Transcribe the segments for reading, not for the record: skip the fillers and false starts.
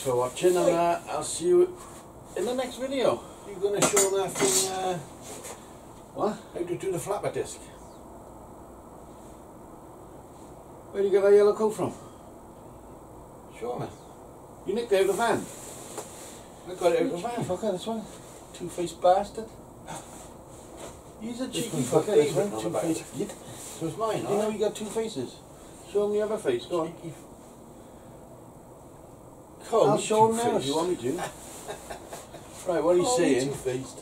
for watching, and I'll see you in the next video. You're going to show that thing, What? how to do the flapper disc. Where do you get that yellow coat from? Show me. You nicked it out of the van. I got it out of the van. Fucker, this one. Two-faced bastard. He's a cheeky fucker, this one. Two-faced git. So it's mine, You know you got two faces. Show him the other face, go on. I'll show him now if you want me to. Right, what are you saying? Two-faced.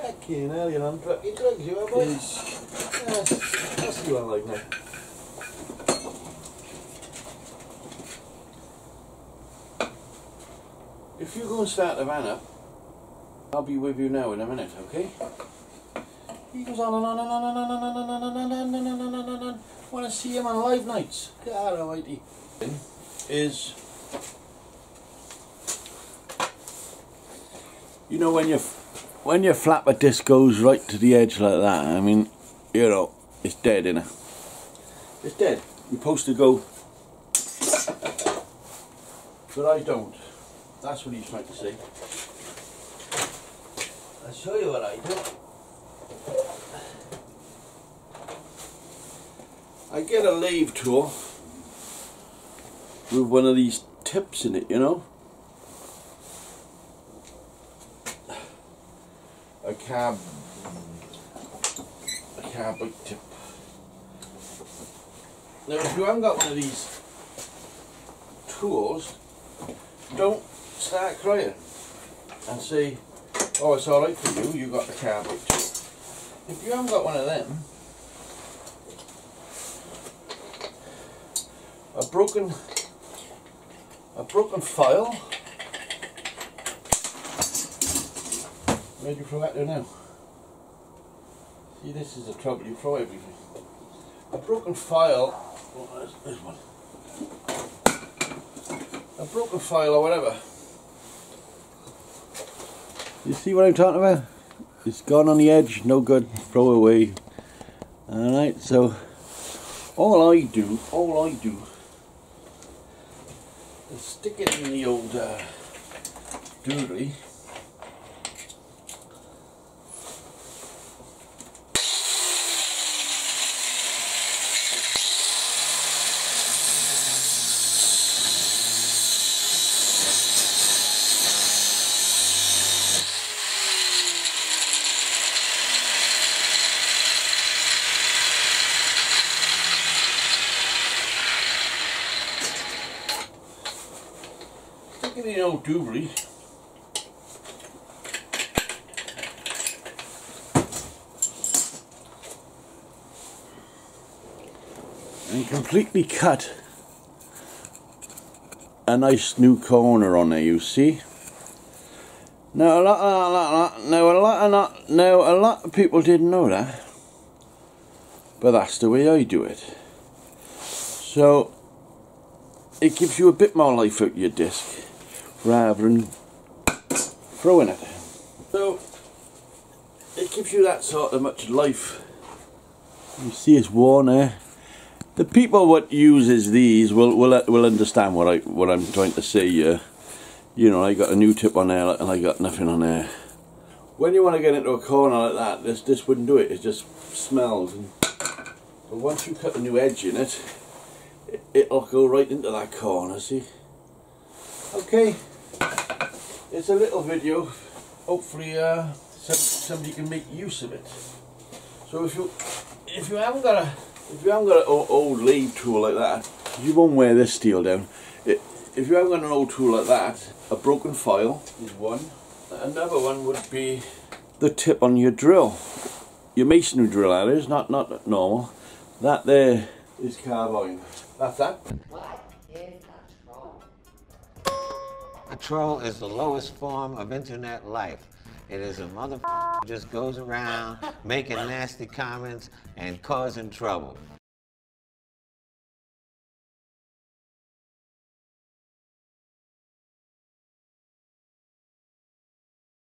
Fucking hell, you're on You drugs, you are, boy. That's you on like now. If you go and start the van up, I'll be with you now in a minute, okay? He goes on and on and on and on and on and on and on and on and on and on and on. Want to see him on live nights? God almighty. Is, you know, when your flapper disc goes right to the edge like that, I mean, you know, it's dead, innit? It's dead. You're supposed to go, but I don't. That's what he's trying to say. I'll show you what I do. I get a lathe tool with one of these tips in it, you know. A carbide tip. Now if you haven't got one of these tools, don't start crying and say, oh, it's alright for you, you got the carbide tool. If you haven't got one of them, a broken file. Where do you throw that to now? See, this is the trouble, you throw everything. A broken file, oh, there's one. A broken file or whatever. You see what I'm talking about? It's gone on the edge, no good, throw away. Alright, so all I do is stick it in the old doodly. Stick it in the old doobly. And completely cut a nice new corner on there, you see. Now a lot of people didn't know that, but that's the way I do it. So it gives you a bit more life out your disc rather than throwing it. So it gives you that sort of much life. You see it's worn there. The people what uses these will understand what I'm trying to say here. You know, I got a new tip on there and I got nothing on there. When you want to get into a corner like that, this wouldn't do it. It just smells. But once you cut a new edge in it, it'll go right into that corner. See? Okay, it's a little video. Hopefully, somebody can make use of it. So if you haven't got an old lathe tool like that, you won't wear this steel down. If you haven't got an old tool like that, a broken file is one. Another one would be the tip on your drill, your masonry drill. That is not normal. That there is carbide. That's that. What is a troll? A troll is the lowest form of internet life. It is a mother who just goes around making nasty comments and causing trouble.